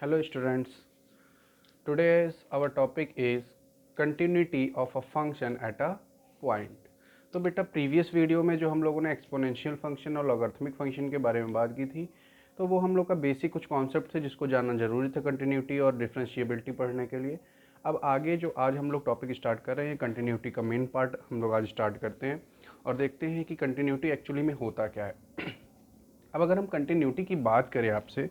Hello students, today's our topic is continuity of a function at a point. तो बेटा previous video में जो हम लोगों ने एक्सपोनेंशियल फंक्शन और लॉगरिथमिक फंक्शन के बारे में बात की थी, तो वो हम लोग का बेसिक कुछ कॉन्सेप्ट थे जिसको जानना जरूरी था कंटिन्यूटी और डिफरेंशिएबिलिटी पढ़ने के लिए। अब आगे जो आज हम लोग टॉपिक स्टार्ट कर रहे हैं, कंटिन्यूटी का मेन पार्ट हम लोग आज स्टार्ट करते हैं और देखते हैं कि कंटिन्यूटी एक्चुअली में होता क्या है। अब अगर हम कंटिन्यूटी की बात करें आपसे,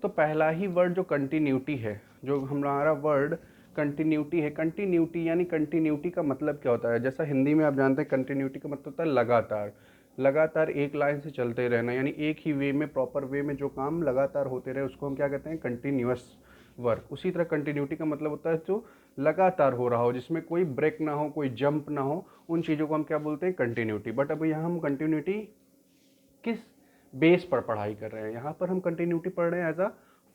तो पहला ही वर्ड जो कंटिन्यूटी है, जो हमारा वर्ड कंटिन्यूटी है, कंटिन्यूटी यानी कंटिन्यूटी का मतलब क्या होता है? जैसा हिंदी में आप जानते हैं कंटिन्यूटी का मतलब होता है लगातार, लगातार एक लाइन से चलते रहना, यानी एक ही वे में, प्रॉपर वे में जो काम लगातार होते रहे उसको हम क्या कहते हैं? Continuous work. उसी तरह कंटिन्यूटी का मतलब होता है जो लगातार हो रहा हो, जिसमें कोई ब्रेक ना हो, कोई जंप ना हो, उन चीज़ों को हम क्या बोलते हैं? कंटिन्यूटी। बट अब यहाँ हम कंटिन्यूटी किस बेस पर पढ़ाई कर रहे हैं? यहाँ पर हम कंटिन्यूटी पढ़ रहे हैं एज अ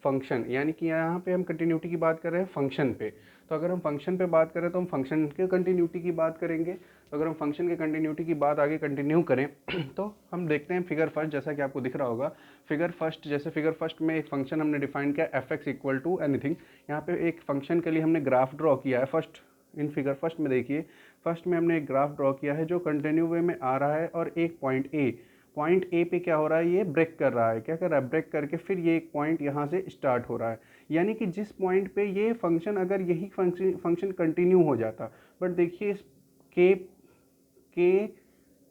फंक्शन, यानी कि यहाँ पे हम कंटिन्यूटी की बात कर रहे हैं फंक्शन पे। तो अगर हम फंक्शन पे बात करें तो हम फंक्शन के कंटिन्यूटी की बात करेंगे। तो अगर हम फंक्शन के कंटिन्यूटी की बात आगे कंटिन्यू करें तो हम देखते हैं फिगर फर्स्ट, जैसा कि आपको दिख रहा होगा फिगर फर्स्ट। जैसे फिगर फर्स्ट में एक फंक्शन हमने डिफाइन किया f x equal to anything. यहाँ पे एक फंक्शन के लिए हमने ग्राफ ड्रॉ किया है। फर्स्ट इन फिगर फर्स्ट में देखिए, फर्स्ट में हमने एक ग्राफ ड्रॉ किया है जो कंटिन्यू वे में आ रहा है और एक पॉइंट ए पे क्या हो रहा है? ये ब्रेक कर रहा है। क्या कर रहा है? ब्रेक करके फिर ये एक पॉइंट यहाँ से स्टार्ट हो रहा है। यानी कि जिस पॉइंट पे ये फंक्शन, अगर यही फंक्शन कंटिन्यू हो जाता, बट देखिए इस के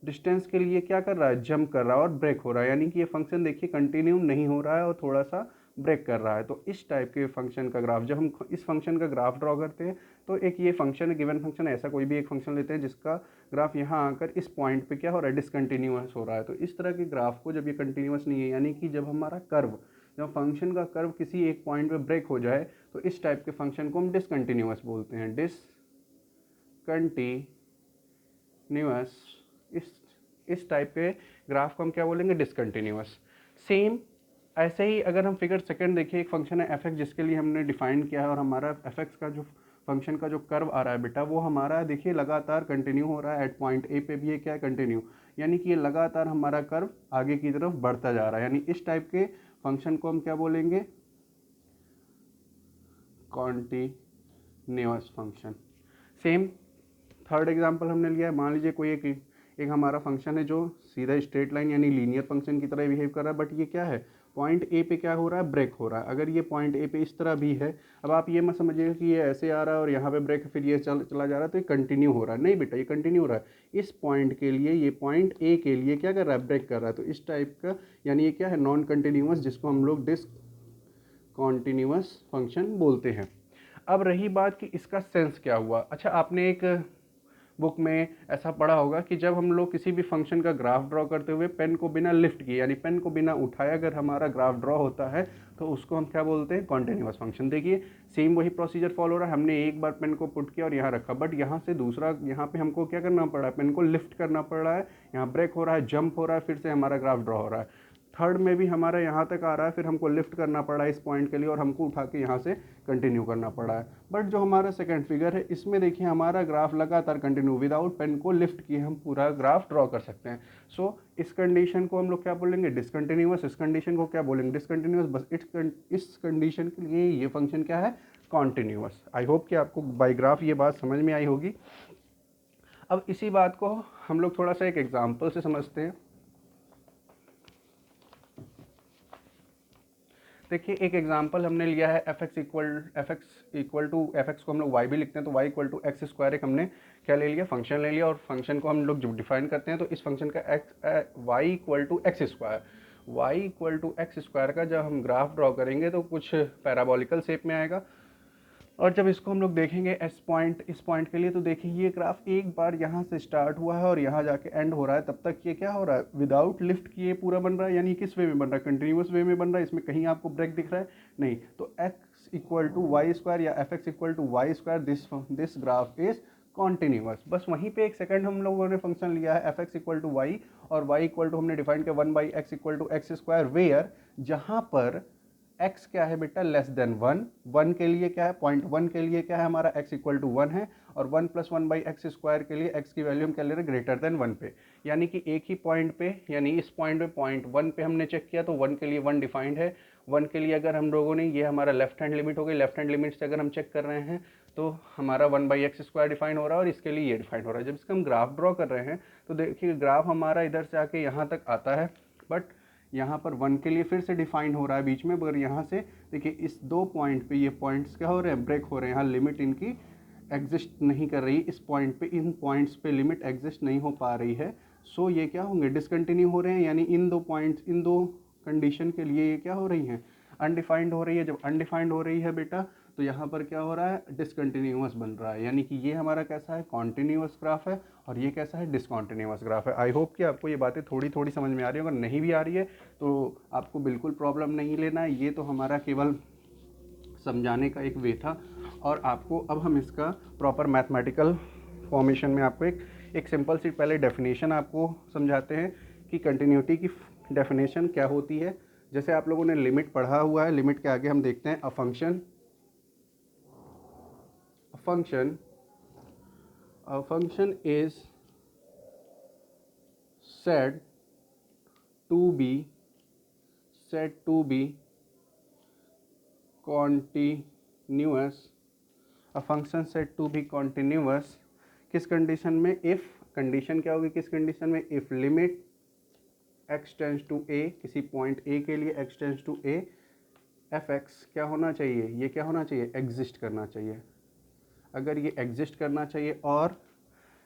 डिस्टेंस के लिए क्या कर रहा है? जंप कर रहा है और ब्रेक हो रहा है। यानी कि ये फंक्शन देखिए कंटिन्यू नहीं हो रहा है और थोड़ा सा ब्रेक कर रहा है। तो इस टाइप के फंक्शन का ग्राफ, जब हम इस फंक्शन का ग्राफ ड्रॉ करते हैं, तो एक ये फंक्शन है, गिवन फंक्शन, ऐसा कोई भी एक फंक्शन लेते हैं जिसका ग्राफ यहाँ आकर इस पॉइंट पे क्या हो रहा है? डिसकंटिन्यूअस हो रहा है। तो इस तरह के ग्राफ को जब ये कंटिन्यूअस नहीं है, यानी कि जब हमारा कर्व, जब फंक्शन का कर्व किसी एक पॉइंट पे ब्रेक हो जाए, तो इस टाइप के फंक्शन को हम डिसकंटिन्यूअस बोलते हैं। डिसकंटिन्यूअस, इस टाइप के ग्राफ को हम क्या बोलेंगे? डिसकंटिन्यूअस। सेम ऐसे ही अगर हम फिगर सेकंड देखिए, एक फंक्शन है एफ एक्स जिसके लिए हमने डिफाइन किया है, और हमारा एफ एक्स का जो फंक्शन का जो कर्व आ रहा है बेटा, वो हमारा देखिए लगातार कंटिन्यू हो रहा है। एट पॉइंट ए पे भी ये क्या है? कंटिन्यू। यानी कि ये लगातार हमारा कर्व आगे की तरफ बढ़ता जा रहा है। यानी इस टाइप के फंक्शन को हम क्या बोलेंगे? Continuous function. Same third example हमने लिया है। मान लीजिए कोई एक हमारा फंक्शन है जो सीधा स्ट्रेट लाइन यानी लीनियर फंक्शन की तरह बिहेव कर रहा है, बट ये क्या है? पॉइंट ए पे क्या हो रहा है? ब्रेक हो रहा है। अगर ये पॉइंट ए पे इस तरह भी है, अब आप ये मत समझिएगा कि ये ऐसे आ रहा है और यहाँ पे ब्रेक फिर ये चला जा रहा है तो ये कंटिन्यू हो रहा है। नहीं बेटा, ये कंटिन्यू हो रहा है। इस पॉइंट के लिए, ये पॉइंट ए के लिए क्या कर रहा है? ब्रेक कर रहा है। तो इस टाइप का, यानी ये क्या है? नॉन कंटिन्यूअस, जिसको हम लोग डिसकंटिन्यूअस फंक्शन बोलते हैं। अब रही बात कि इसका सेंस क्या हुआ। अच्छा, आपने एक बुक में ऐसा पढ़ा होगा कि जब हम लोग किसी भी फंक्शन का ग्राफ ड्रॉ करते हुए पेन को बिना लिफ्ट किए, यानी पेन को बिना उठाए अगर हमारा ग्राफ ड्रॉ होता है, तो उसको हम क्या बोलते हैं? Continuous function. देखिए सेम वही प्रोसीजर फॉलो हो रहा है। हमने एक बार पेन को पुट किया और यहाँ रखा, बट यहाँ से दूसरा, यहाँ पे हमको क्या करना पड़ा है? पेन को लिफ्ट करना पड़ रहा है। यहाँ ब्रेक हो रहा है, जंप हो रहा है, फिर से हमारा ग्राफ ड्रॉ हो रहा है। थर्ड में भी हमारा यहाँ तक आ रहा है, फिर हमको लिफ्ट करना पड़ा है इस पॉइंट के लिए, और हमको उठा के यहाँ से कंटिन्यू करना पड़ा है। बट जो हमारा सेकंड फिगर है, इसमें देखिए हमारा ग्राफ लगातार कंटिन्यू, विदाउट पेन को लिफ्ट किए हम पूरा ग्राफ ड्रॉ कर सकते हैं। सो इस कंडीशन को हम लोग क्या बोलेंगे? डिसकंटिन्यूअस। इस कंडीशन को क्या बोलेंगे? डिसकंटिन्यूअस। बस इस कंडीशन के लिए ये फंक्शन क्या है? कॉन्टिन्यूअस। आई होप कि आपको बाई ग्राफ ये बात समझ में आई होगी। अब इसी बात को हम लोग थोड़ा सा एक एग्जाम्पल से समझते हैं। देखिए एक एग्जांपल हमने लिया है f x equal to f x को हम लोग वाई भी लिखते हैं, तो y equal to x square एक हमने क्या ले लिया? फंक्शन ले लिया। और फंक्शन को हम लोग जब डिफाइन करते हैं तो इस फंक्शन का y equal to x square का जब हम ग्राफ ड्रॉ करेंगे तो कुछ पैराबोलिकल शेप में आएगा। और जब इसको हम लोग देखेंगे इस पॉइंट के लिए, तो देखिए ये ग्राफ एक बार यहाँ से स्टार्ट हुआ है और यहाँ जाके एंड हो रहा है। तब तक ये क्या हो रहा है? विदाउट लिफ्ट किए पूरा बन रहा है। यानी किस वे में बन रहा है? कंटिन्यूअस वे में बन रहा है। इसमें कहीं आपको ब्रेक दिख रहा है? नहीं। तो X equal to Y square या F x equal to Y square, this graph is continuous. बस वहीं पे एक सेकंड हम लोगों ने फंक्शन लिया है f x equal to y, और वाई इक्वल टू हमने डिफाइन किया 1/x equal to x square, where जहाँ पर x क्या है बेटा? लेस देन 1 के लिए क्या है? पॉइंट 1 के लिए क्या है हमारा? x इक्वल टू 1 है, और 1 प्लस 1/x स्क्वायर के लिए x की वैल्यू हम क्या ले रहे हैं? ग्रेटर देन 1 पे। यानी कि एक ही पॉइंट पे, यानी इस पॉइंट पे, पॉइंट 1 पे हमने चेक किया तो 1 के लिए 1 डिफाइंड है, 1 के लिए अगर हम लोगों ने, ये हमारा लेफ्ट हैंड लिमिट हो गई, लेफ्ट हैंड लिमिट से अगर हम चेक कर रहे हैं तो हमारा 1/x² डिफाइन हो रहा है और इसके लिए ये डिफाइन हो रहा है। जब इसका हम ग्राफ ड्रॉ कर रहे हैं तो देखिए ग्राफ हमारा इधर से आके यहाँ तक आता है, बट यहाँ पर 1 के लिए फिर से डिफाइन हो रहा है बीच में, मगर यहाँ से देखिए इस 2 पॉइंट पे ये पॉइंट्स क्या हो रहे हैं, ब्रेक हो रहे हैं। यहाँ लिमिट इनकी एग्जिस्ट नहीं कर रही, इस पॉइंट पे, इन पॉइंट्स पे लिमिट एग्जिस्ट नहीं हो पा रही है। सो ये क्या होंगे, डिसकंटिन्यू हो रहे हैं, यानी इन 2 पॉइंट्स, इन 2 कंडीशन के लिए ये क्या हो रही हैं, अनडिफाइंड हो रही है। जब अनडिफाइंड हो रही है बेटा तो यहाँ पर क्या हो रहा है, डिसकंटिन्यूअस बन रहा है, यानी कि ये हमारा कैसा है, कॉन्टिन्यूअस ग्राफ है और ये कैसा है, डिसकंटिन्यूअस ग्राफ है। आई होप कि आपको ये बातें थोड़ी थोड़ी समझ में आ रही है। अगर नहीं भी आ रही है तो आपको बिल्कुल प्रॉब्लम नहीं लेना है, ये तो हमारा केवल समझाने का एक वे था। और आपको अब हम इसका प्रॉपर मैथमेटिकल फॉर्मेशन में आपको एक सिंपल सी पहले डेफिनेशन आपको समझाते हैं कि कंटिन्यूटी की डेफिनेशन क्या होती है। जैसे आप लोगों ने लिमिट पढ़ा हुआ है, लिमिट के आगे हम देखते हैं a function is said to be continuous, a function said to be continuous किस कंडीशन में, इफ, कंडीशन क्या होगी किस कंडीशन में, if limit x tends to a, किसी पॉइंट a के लिए x tends to a, fx क्या होना चाहिए, ये क्या होना चाहिए, एग्जिस्ट करना चाहिए। अगर ये एग्जिस्ट करना चाहिए और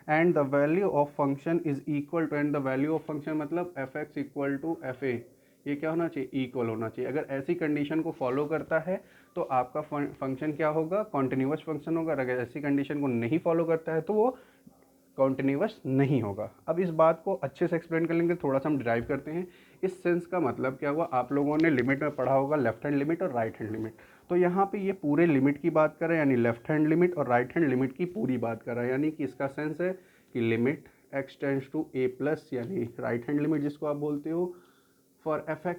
and the value of function is equal to, and the value of function मतलब fx इक्वल टू fa, ये क्या होना चाहिए, इक्वल होना चाहिए। अगर ऐसी कंडीशन को फॉलो करता है तो आपका फंक्शन क्या होगा, कॉन्टिन्यूअस फंक्शन होगा। अगर ऐसी कंडीशन को नहीं फॉलो करता है तो वो कॉन्टिन्यूअस नहीं होगा। अब इस बात को अच्छे से एक्सप्लेन कर लेंगे, थोड़ा सा हम डिराइव करते हैं। इस सेंस का मतलब क्या हुआ, आप लोगों ने लिमिट में पढ़ा होगा लेफ्ट हैंड लिमिट और राइट हैंड लिमिट। तो यहाँ पे ये पूरे लिमिट की बात कर रहे हैं, यानी लेफ्ट हैंड लिमिट और राइट हैंड लिमिट की पूरी बात कर रहा है। यानी कि इसका सेंस है कि limit x tends to a plus, यानी राइट हैंड लिमिट जिसको आप बोलते हो, फॉर fx,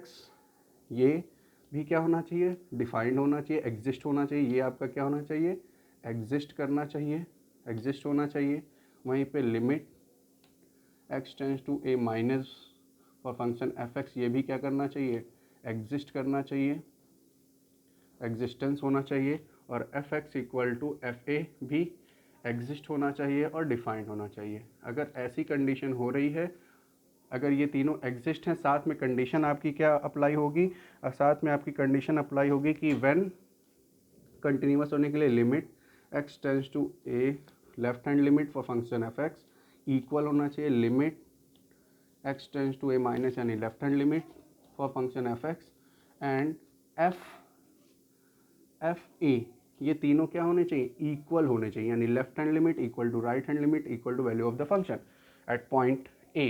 ये भी क्या होना चाहिए, डिफाइंड होना चाहिए, एग्जिस्ट होना चाहिए। ये आपका क्या होना चाहिए, एग्जिस्ट करना चाहिए, एग्जिस्ट होना चाहिए। वहीं पे limit x tends to a minus for function fx, ये भी क्या करना चाहिए, एग्जिस्ट करना चाहिए, एग्जिस्टेंस होना चाहिए। और fx इक्वल टू fa भी एग्जिस्ट होना चाहिए और डिफाइंड होना चाहिए। अगर ऐसी कंडीशन हो रही है, अगर ये तीनों एग्जिस्ट हैं, साथ में कंडीशन आपकी क्या अप्लाई होगी, और साथ में आपकी कंडीशन अप्लाई होगी कि व्हेन कंटिन्यूअस होने के लिए limit x tends to a, left hand limit for function fx equal होना चाहिए limit x tends to a minus, यानी left hand limit for function fx, and fa, ये तीनों क्या होने चाहिए, इक्वल होने चाहिए, यानी left hand limit equal to right hand limit equal to value of the function at point a।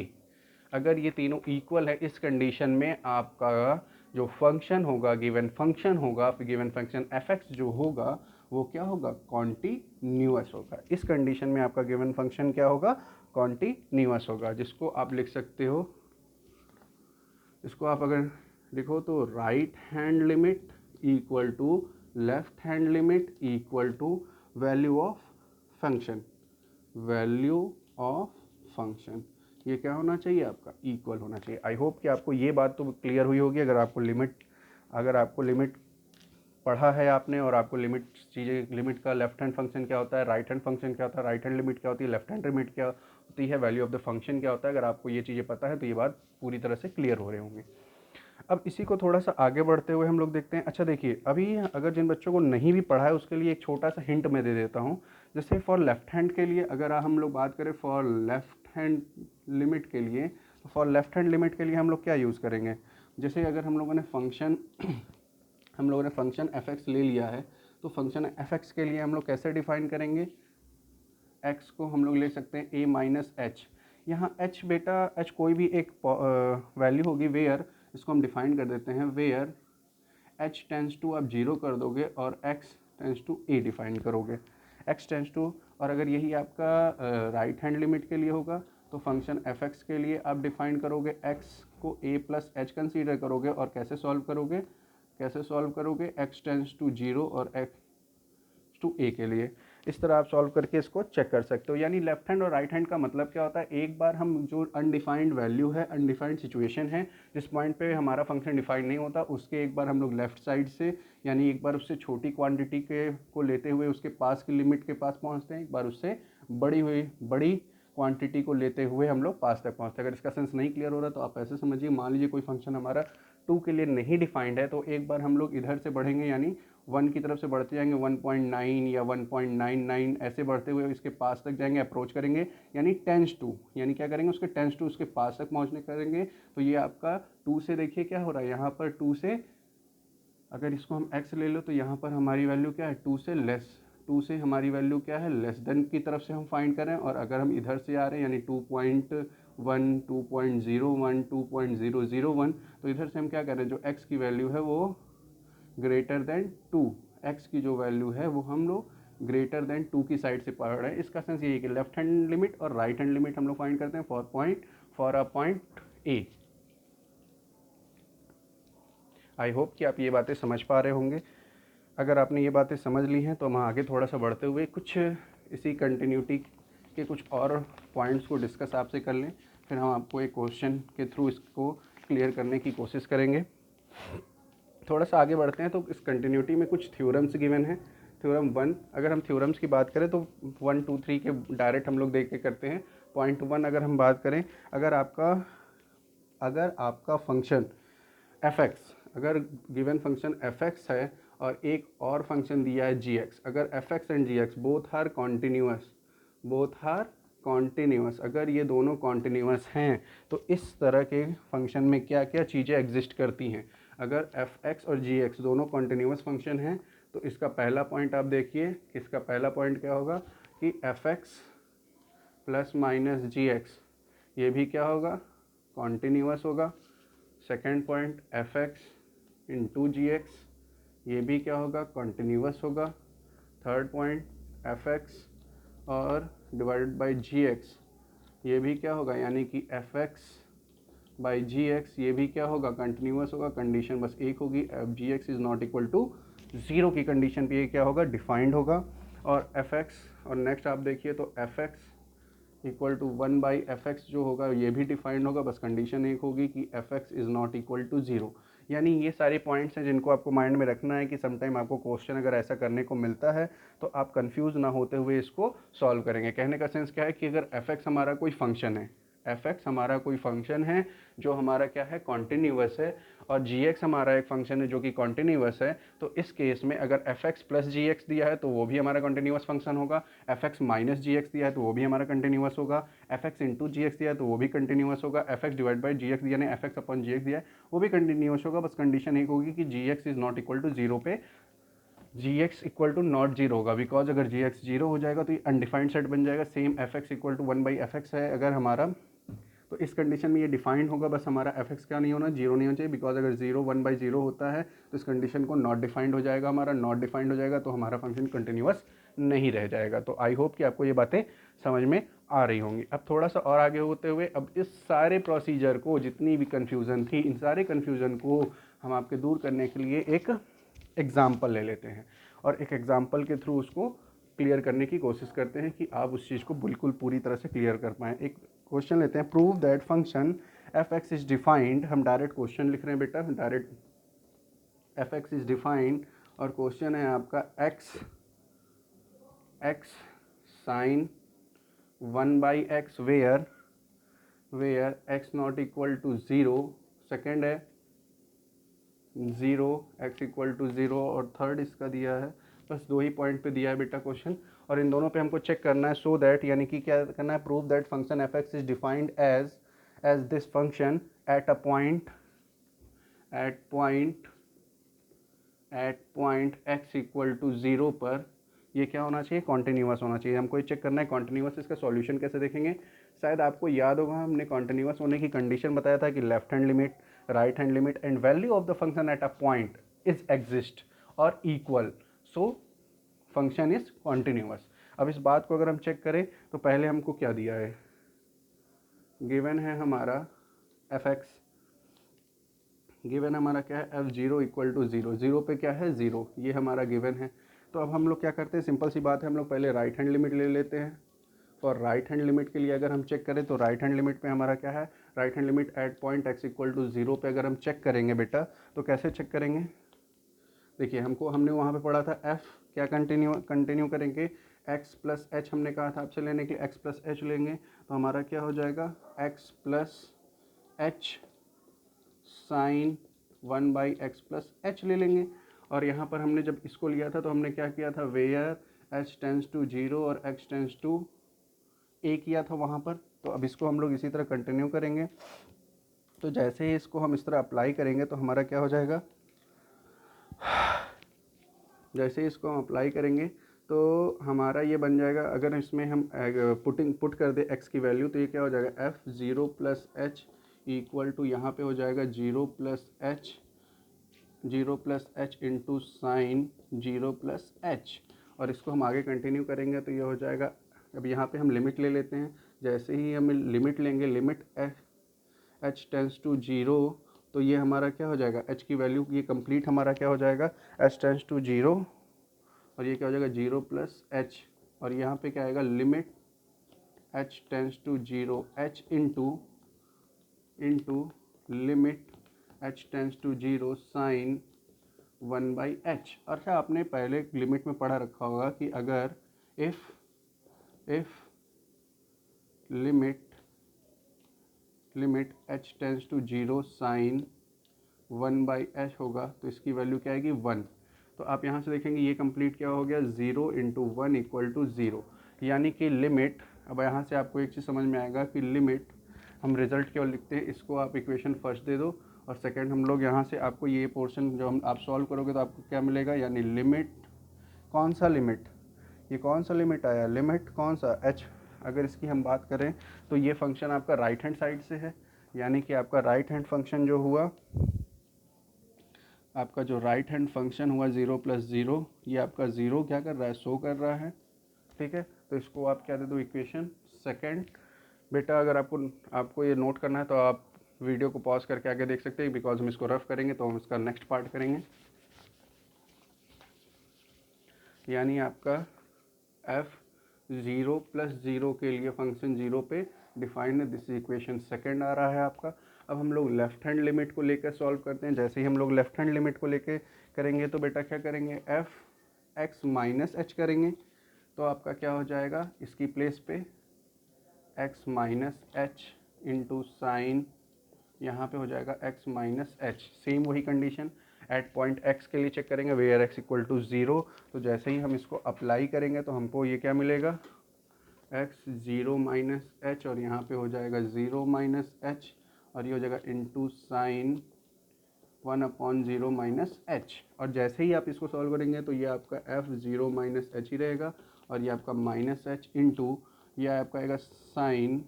अगर ये तीनों इक्वल है, इस कंडीशन में आपका जो फंक्शन होगा, गिवन फंक्शन होगा, गिवन फंक्शन fx जो होगा वो क्या होगा, कॉन्टिन्यूअस होगा। इस कंडीशन में आपका गिवन फंक्शन क्या होगा, कॉन्टिन्यूअस होगा, जिसको आप लिख सकते हो, इसको आप अगर लिखो तो right hand limit equal to left hand limit equal to value of function, value of function, ये क्या होना चाहिए आपका, इक्वल होना चाहिए। आई होप कि आपको ये बात तो क्लियर हुई होगी। अगर आपको लिमिट पढ़ा है आपने और आपको लिमिट का लेफ्ट हैंड फंक्शन क्या होता है, राइट हैंड फंक्शन क्या होता है, राइट हैंड लिमिट क्या होती है, लेफ्ट हैंड लिमिट क्या होती है, वैल्यू ऑफ द फंक्शन क्या होता है, अगर आपको ये चीज़ें पता है तो ये बात पूरी तरह से क्लियर हो रहे होंगे। अब इसी को थोड़ा सा आगे बढ़ते हुए हम लोग देखते हैं। अच्छा देखिए, अभी अगर जिन बच्चों को नहीं भी पढ़ा है उसके लिए एक छोटा सा हिंट मैं दे देता हूँ। जैसे फॉर लेफ्ट हैंड के लिए अगर हम लोग बात करें, फॉर लेफ्ट हैंड लिमिट के लिए, तो फॉर लेफ्ट हैंड लिमिट के लिए हम लोग क्या यूज़ करेंगे, जैसे अगर हम लोगों ने फंक्शन fx ले लिया है, तो फंक्शन fx के लिए हम लोग कैसे डिफाइन करेंगे, x को हम लोग ले सकते हैं a माइनस एच। यहाँ h बेटा, h कोई भी एक वैल्यू होगी, वेयर, इसको हम डिफाइन कर देते हैं, वेयर h टेंस टू आप 0 कर दोगे और x tends to a define करोगे, x टेंस टू। और अगर यही आपका राइट हैंड लिमिट के लिए होगा तो फंक्शन fx के लिए आप डिफाइन करोगे, x को a प्लस एच कंसीडर करोगे और कैसे सॉल्व करोगे, x टेंस टू 0 और x टू a के लिए। इस तरह आप सॉल्व करके इसको चेक कर सकते हो। यानी लेफ्ट हैंड और राइट हैंड का मतलब क्या होता है, एक बार हम जो अनडिफाइंड वैल्यू है, अनडिफाइंड सिचुएशन है, जिस पॉइंट पे हमारा फंक्शन डिफाइंड नहीं होता, उसके एक बार हम लोग लेफ्ट साइड से यानी एक बार उससे छोटी क्वांटिटी के को लेते हुए उसके पास की लिमिट के पास पहुंचते हैं, एक बार उससे बड़ी क्वांटिटी को लेते हुए हम लोग पास तक पहुंचते हैं। अगर इसका सेंस नहीं क्लियर हो रहा तो आप ऐसे समझिए, मान लीजिए कोई फंक्शन हमारा 2 के लिए नहीं डिफाइंड है, तो एक बार हम लोग इधर से बढ़ेंगे यानी 1 की तरफ से बढ़ते जाएंगे, 1.9 या 1.99 ऐसे बढ़ते हुए इसके पास तक जाएंगे, अप्रोच करेंगे, यानी टेंस टू, यानी क्या करेंगे उसके टेंस टू उसके पास तक पहुंचने करेंगे। तो ये आपका 2 से देखिए क्या हो रहा है, यहाँ पर 2 से अगर इसको हम x ले लो तो यहाँ पर हमारी वैल्यू क्या है, 2 से लेस, 2 से हमारी वैल्यू क्या है, लेस देन की तरफ से हम फाइंड करें। और अगर हम इधर से आ रहे हैं यानी 2.1, 2.01, 2.001, तो इधर से हम क्या कर रहे हैं, जो x की वैल्यू है वो ग्रेटर देन 2, x की जो वैल्यू है वो हम लोग ग्रेटर देन 2 की साइड से पढ़ रहे हैं। इसका सेंस यही है कि लेफ्ट हैंड लिमिट और राइट हैंड लिमिट हम लोग फाइंड करते हैं for a point A. I hope कि आप ये बातें समझ पा रहे होंगे। अगर आपने ये बातें समझ ली हैं तो हम आगे थोड़ा सा बढ़ते हुए कुछ इसी कंटिन्यूटी के कुछ और पॉइंट्स को डिस्कस आपसे कर लें, फिर हम आपको एक क्वेश्चन के थ्रू इसको क्लियर करने की कोशिश करेंगे। थोड़ा सा आगे बढ़ते हैं तो इस कंटिन्यूटी में कुछ थ्योरम्स गिवन है। थ्योरम 1, अगर हम थ्योरम्स की बात करें तो 1, 2, 3 के डायरेक्ट हम लोग देख के करते हैं। पॉइंट 1 अगर हम बात करें, अगर आपका फंक्शन fx, अगर गिवन फंक्शन fx है और एक और फंक्शन दिया है gx, अगर fx and gx both are continuous, अगर ये दोनों कॉन्टिन्यूस हैं तो इस तरह के फंक्शन में क्या क्या चीज़ें एग्जिस्ट करती हैं। अगर fx और gx दोनों कॉन्टिन्यूस फंक्शन हैं तो इसका पहला पॉइंट आप देखिए, इसका पहला पॉइंट क्या होगा कि fx प्लस माइनस gx ये भी क्या होगा, कॉन्टिन्यूस होगा। Second point fx into gx ये भी क्या होगा, कॉन्टिन्यूस होगा। थर्ड पॉइंट fx और डिवाइडेड बाई gx ये भी क्या होगा, यानी कि fx बाई gx ये भी क्या होगा, कंटिन्यूस होगा। कंडीशन बस एक होगी, gx is not equal to 0 की कंडीशन पे ये क्या होगा, डिफाइंड होगा। और fx और नेक्स्ट आप देखिए तो fx equal to 1 by fx जो होगा ये भी डिफाइंड होगा, बस कंडीशन एक होगी कि fx is not equal to 0। यानी ये सारे पॉइंट्स हैं जिनको आपको माइंड में रखना है कि समटाइम आपको क्वेश्चन अगर ऐसा करने को मिलता है तो आप कंफ्यूज ना होते हुए इसको सॉल्व करेंगे। कहने का सेंस क्या है कि अगर fx हमारा कोई फंक्शन है, fx हमारा कोई फंक्शन है जो हमारा क्या है, कॉन्टिन्यूस है, और gx हमारा एक फंक्शन है जो कि कॉन्टिन्यूस है, तो इस केस में अगर fx प्लस gx दिया है तो वो भी हमारा कॉन्टिन्यूस फंक्शन होगा, fx माइनस gx दिया है तो वो भी हमारा कंटिन्यूस होगा, fx इंटू gx दिया है तो वो भी कंटिन्यूस होगा, fx डिवाइड बाई gx दिया है, fx अपॉन gx दिया है वो भी कंटिन्यूस होगा। बस कंडीशन एक होगी कि gx is not equal to 0 पे gx इक्वल टू नॉट 0 होगा, बिकॉज अगर gx 0 हो जाएगा तो ये अनडिफाइंड सेट बन जाएगा। Same fx equal to 1 by fx है अगर हमारा, तो इस कंडीशन में ये डिफाइंड होगा, बस हमारा fx क्या नहीं होना, 0 नहीं होना चाहिए, बिकॉज अगर 0 1 बाई 0 होता है तो इस कंडीशन को नॉट डिफाइंड हो जाएगा, हमारा नॉट डिफाइंड हो जाएगा तो हमारा फंक्शन कंटिन्यूस नहीं रह जाएगा। तो आई होप कि आपको ये बातें समझ में आ रही होंगी। अब थोड़ा सा और आगे होते हुए, अब इस सारे प्रोसीजर को, जितनी भी कन्फ्यूज़न थी, इन सारे कन्फ्यूज़न को हम आपके दूर करने के लिए एक एग्ज़ाम्पल ले लेते हैं और एक एग्ज़ाम्पल के थ्रू उसको क्लियर करने की कोशिश करते हैं कि आप उस चीज़ को बिल्कुल पूरी तरह से क्लियर कर पाएँ। एक क्वेश्चन लेते हैं, prove that function fx is defined. हम डायरेक्ट क्वेश्चन लिख रहे हैं बेटा, डायरेक्ट fx इज डिफाइंड और क्वेश्चन है आपका x साइन 1 बाई x where x not equal to 0, second है 0 x इक्वल टू 0 और थर्ड इसका दिया है, बस 2 ही पॉइंट पे दिया है बेटा क्वेश्चन और इन दोनों पे हमको चेक करना है। सो दैट यानी कि क्या करना है, prove that function fx is defined as this function at a point x equal to 0 पर ये क्या होना चाहिए, कॉन्टिन्यूस होना चाहिए। हमको ये चेक करना है कॉन्टिन्यूस, इसका सॉल्यूशन कैसे देखेंगे। शायद आपको याद होगा हमने कॉन्टिन्यूस होने की कंडीशन बताया था कि left hand limit, right hand limit and value of the function at a point is exist और equal, so function is continuous. अब इस बात को अगर हम चेक करें तो पहले हमको क्या दिया है, गिवन है हमारा fx, गिवन हमारा क्या है f0 इक्वल टू 0, 0 पे क्या है 0, ये हमारा गिवन है। तो अब हम लोग क्या करते हैं, सिंपल सी बात है, हम लोग पहले राइट हैंड लिमिट ले लेते हैं। और राइट हैंड लिमिट के लिए अगर हम चेक करें तो राइट हैंड लिमिट पे हमारा क्या है, right hand limit at point x equal to 0 पे अगर हम चेक करेंगे बेटा, तो कैसे चेक करेंगे, देखिए हमने वहाँ पे पढ़ा था f, क्या कंटिन्यू करेंगे, x प्लस एच हमने कहा था आपसे लेने के लिए, x प्लस एच लेंगे तो हमारा क्या हो जाएगा, x plus h sine 1/x plus h ले लेंगे। और यहाँ पर हमने जब इसको लिया था तो हमने क्या किया था, वेयर h टेंस टू 0 और x टेंस टू a किया था वहाँ पर। तो अब इसको हम लोग इसी तरह कंटिन्यू करेंगे। तो जैसे ही इसको हम इस तरह अप्लाई करेंगे तो हमारा क्या हो जाएगा, जैसे ही इसको हम अप्लाई करेंगे तो हमारा ये बन जाएगा, अगर इसमें हम पुट कर दे x की वैल्यू तो ये क्या हो जाएगा, f 0 plus h equal to यहाँ पे हो जाएगा 0 plus h into sine 0 plus h. और इसको हम आगे कंटिन्यू करेंगे तो ये हो जाएगा, अब यहाँ पे हम लिमिट ले लेते हैं। जैसे ही हम लिमिट लेंगे, लिमिट एच टेंस टू 0, तो ये हमारा क्या हो जाएगा, h की वैल्यू ये कंप्लीट हमारा क्या हो जाएगा, h टेंस टू 0 और ये क्या हो जाएगा 0 प्लस एच। और यहाँ पे क्या आएगा, limit h tends to 0 h into limit h tends to 0 sine 1/h। अच्छा, आपने पहले लिमिट में पढ़ा रखा होगा कि अगर if limit h tends to 0 sine 1/h होगा तो इसकी वैल्यू क्या आएगी, 1। तो आप यहाँ से देखेंगे ये कंप्लीट क्या हो गया, 0 इंटू 1 इक्वल टू 0, यानी कि लिमिट, अब यहाँ से आपको एक चीज़ समझ में आएगा कि लिमिट हम रिजल्ट क्यों लिखते हैं, इसको आप इक्वेशन फर्स्ट दे दो और सेकंड हम लोग यहाँ से आपको ये पोर्शन जो हम आप सॉल्व करोगे तो आपको क्या मिलेगा, यानी लिमिट, कौन सा लिमिट, ये कौन सा लिमिट आया, लिमिट कौन सा h। अगर इसकी हम बात करें तो ये फंक्शन आपका राइट हैंड साइड से है, यानी कि आपका राइट हैंड फंक्शन जो हुआ, आपका जो राइट हैंड फंक्शन हुआ 0 प्लस 0, ये आपका 0 क्या कर रहा है, शो कर रहा है। ठीक है, तो इसको आप क्या दे दो, इक्वेशन सेकंड। बेटा अगर आपको ये नोट करना है तो आप वीडियो को पॉज करके आगे देख सकते हैं, बिकॉज हम इसको रफ करेंगे तो हम इसका नेक्स्ट पार्ट करेंगे। यानी आपका f 0 प्लस 0 के लिए फंक्शन 0 पे डिफाइंड है, दिस इक्वेशन सेकंड आ रहा है आपका। अब हम लोग लेफ्ट हैंड लिमिट को लेकर सॉल्व करते हैं। जैसे ही हम लोग लेफ्ट हैंड लिमिट को लेकर करेंगे तो बेटा क्या करेंगे, f x माइनस एच करेंगे तो आपका क्या हो जाएगा, इसकी प्लेस पे x minus h into sign, यहाँ पे हो जाएगा x माइनस एच। सेम वही कंडीशन एट पॉइंट x के लिए चेक करेंगे, वेयर x इक्वल टू 0। तो जैसे ही हम इसको अप्लाई करेंगे तो हमको ये क्या मिलेगा, x 0 माइनस एच और यहाँ पे हो जाएगा 0 माइनस एच और ये हो जाएगा इंटू साइन 1/0 माइनस एच। और जैसे ही आप इसको सॉल्व करेंगे तो ये आपका f 0 माइनस एच ही रहेगा और ये आपका माइनस एच इंटू ये आपका आएगा साइन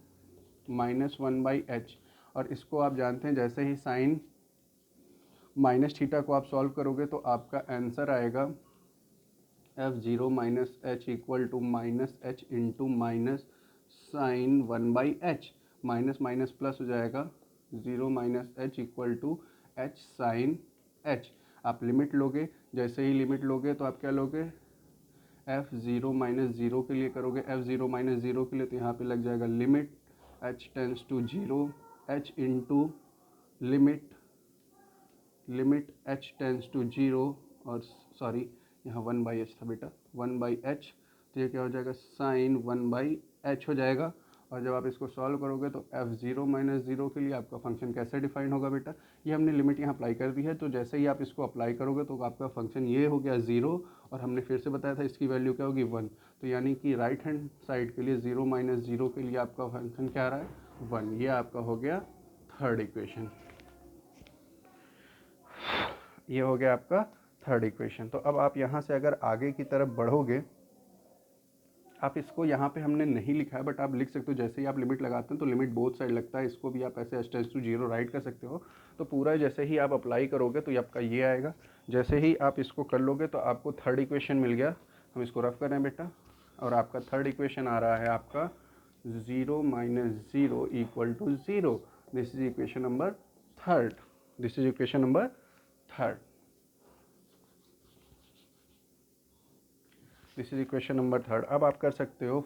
-1/h। और इसको आप जानते हैं, जैसे ही साइन माइनस थीटा को आप सॉल्व करोगे तो आपका आंसर आएगा f 0 minus h equal to minus h into minus sine 1/h। Minus minus plus हो जाएगा, 0 minus h equal to h sine h। आप लिमिट लोगे, जैसे ही लिमिट लोगे तो आप क्या लोगे, f 0 माइनस 0 के लिए करोगे, f 0 माइनस 0 के लिए तो यहाँ पे लग जाएगा limit h tends to 0 h into limit h tends to 0 और सॉरी यहाँ 1/h था बेटा, 1/h। तो ये क्या हो जाएगा, साइन 1/h हो जाएगा। और जब आप इसको सॉल्व करोगे तो f 0 माइनस 0 के लिए आपका फंक्शन कैसे डिफाइन होगा बेटा, ये हमने लिमिट यहाँ अप्लाई कर दी है। तो जैसे ही आप इसको अप्लाई करोगे तो आपका फंक्शन ये हो गया 0 और हमने फिर से बताया था इसकी वैल्यू क्या होगी 1। तो यानी कि राइट हैंड साइड के लिए 0 माइनस 0 के लिए आपका फंक्शन क्या आ रहा है, 1। ये आपका हो गया थर्ड इक्वेशन, ये हो गया आपका थर्ड इक्वेशन। तो अब आप यहाँ से अगर आगे की तरफ बढ़ोगे, आप इसको यहाँ पे हमने नहीं लिखा है बट आप लिख सकते हो, जैसे ही आप लिमिट लगाते हैं तो लिमिट बोथ साइड लगता है, इसको भी आप ऐसे h टेंस टू 0 राइट कर सकते हो। तो पूरा जैसे ही आप अप्लाई करोगे तो ये आपका ये आएगा। जैसे ही आप इसको कर लोगे तो आपको थर्ड इक्वेशन मिल गया। हम इसको रफ कर रहे हैं बेटा, और आपका थर्ड इक्वेशन आ रहा है आपका 0 minus 0 equal to 0। This is equation number third, this is equation number third. This is equation number third. अब आप कर सकते हो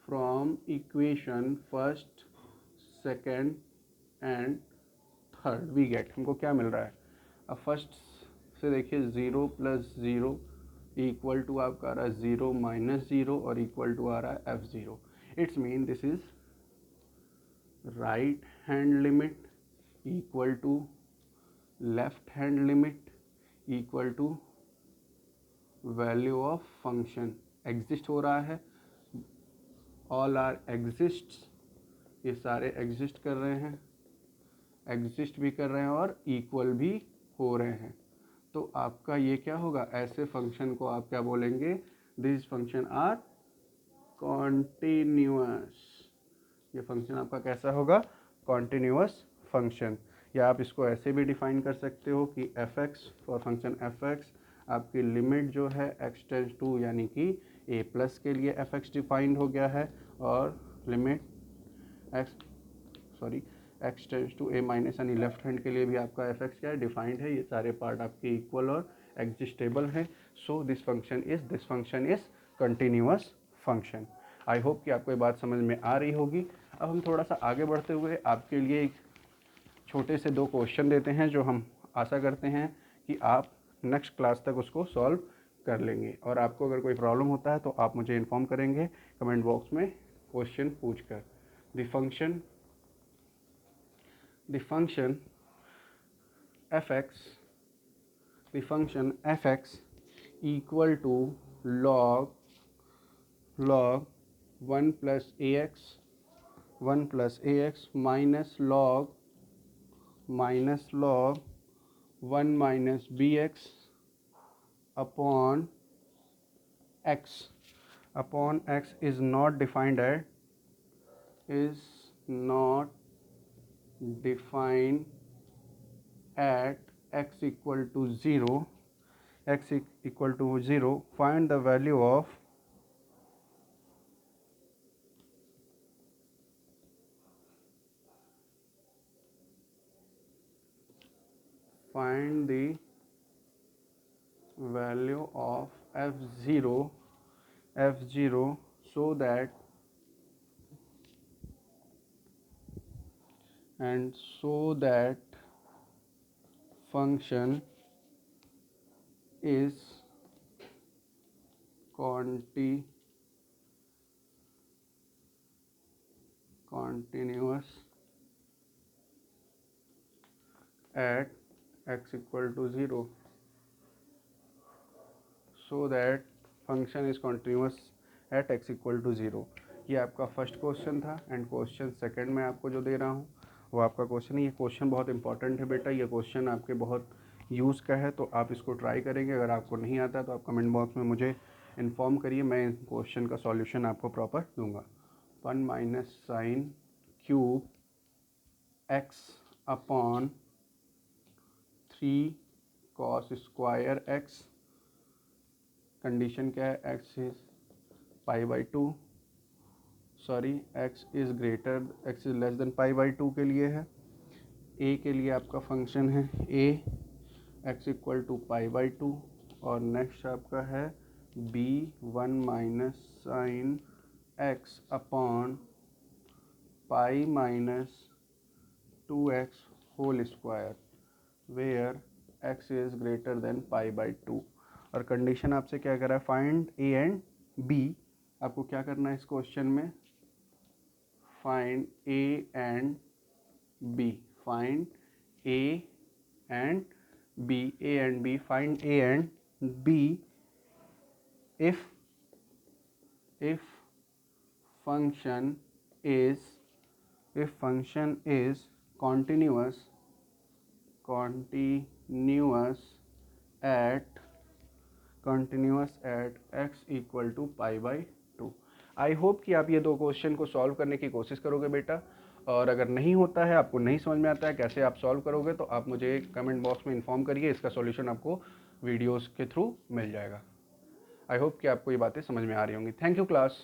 from equation first, second and third we get, हमको क्या मिल रहा है। अब फर्स्ट से देखिए 0 + 0 इक्वल टू आपका आ रहा है 0 - 0 और इक्वल टू आ रहा है f0। It's mean this is right hand limit equal to left hand limit equal to value of function exist हो रहा है। ऑल आर एग्जिस्ट्स, ये सारे एग्जिस्ट कर रहे हैं, एग्जिस्ट भी कर रहे हैं और इक्वल भी हो रहे हैं। तो आपका ये क्या होगा, ऐसे फंक्शन को आप क्या बोलेंगे, दिस फंक्शन आर कॉन्टिन्यूअस। ये फंक्शन आपका कैसा होगा, कॉन्टिन्यूअस फंक्शन। या आप इसको ऐसे भी डिफाइन कर सकते हो कि f(x) फॉर फंक्शन f(x) आपकी लिमिट जो है x टेंड्स टू यानी कि a+ के लिए f(x) डिफाइंड हो गया है, और limit x tends to a- यानी लेफ्ट हैंड के लिए भी आपका f(x) क्या है, डिफाइंड है। ये सारे पार्ट आपके इक्वल और एग्जिस्टेबल हैं। So this function is continuous function. I hope कि आपको ये बात समझ में आ रही होगी। अब हम थोड़ा सा आगे बढ़ते हुए आपके लिए एक छोटे से 2 क्वेश्चन देते हैं, जो हम आशा करते हैं कि आप नेक्स्ट क्लास तक उसको सॉल्व कर लेंगे। और आपको अगर कोई प्रॉब्लम होता है तो आप मुझे इन्फॉर्म करेंगे कमेंट बॉक्स में क्वेश्चन पूछकर। The function f(x) equal to log 1 + ax minus log 1 - bx upon x is not defined at x equal to 0. Find the value of f0 so that function is continuous at x equal to 0. ये आपका first question था। And question second में आपको जो दे रहा हूँ वो आपका क्वेश्चन है। ये क्वेश्चन बहुत इंपॉर्टेंट है बेटा, ये क्वेश्चन आपके बहुत यूज़ का है, तो आप इसको ट्राई करेंगे। अगर आपको नहीं आता तो आप कमेंट बॉक्स में मुझे इन्फॉर्म करिए, मैं क्वेश्चन का सॉल्यूशन आपको प्रॉपर दूंगा। 1 - sin cube x upon 3 cos square x। Condition क्या है, x इज लेस देन π/2 के लिए है। a के लिए आपका फंक्शन है x इक्वल टू π/2, और नेक्स्ट आपका है b 1 - sin x upon π - 2x whole square where x is greater than π/2। और कंडीशन आपसे क्या कर रहा है, फाइंड a एंड b। आपको क्या करना है इस क्वेश्चन में, find a and b, find a and b, find a and b if function is continuous at x equal to π/2। I hope कि आप ये 2 क्वेश्चन को सॉल्व करने की कोशिश करोगे बेटा। और अगर नहीं होता है, आपको नहीं समझ में आता है कैसे आप सॉल्व करोगे, तो आप मुझे कमेंट बॉक्स में इन्फॉर्म करिए, इसका सॉल्यूशन आपको वीडियोस के थ्रू मिल जाएगा। आई होप कि आपको ये बातें समझ में आ रही होंगी। Thank you class.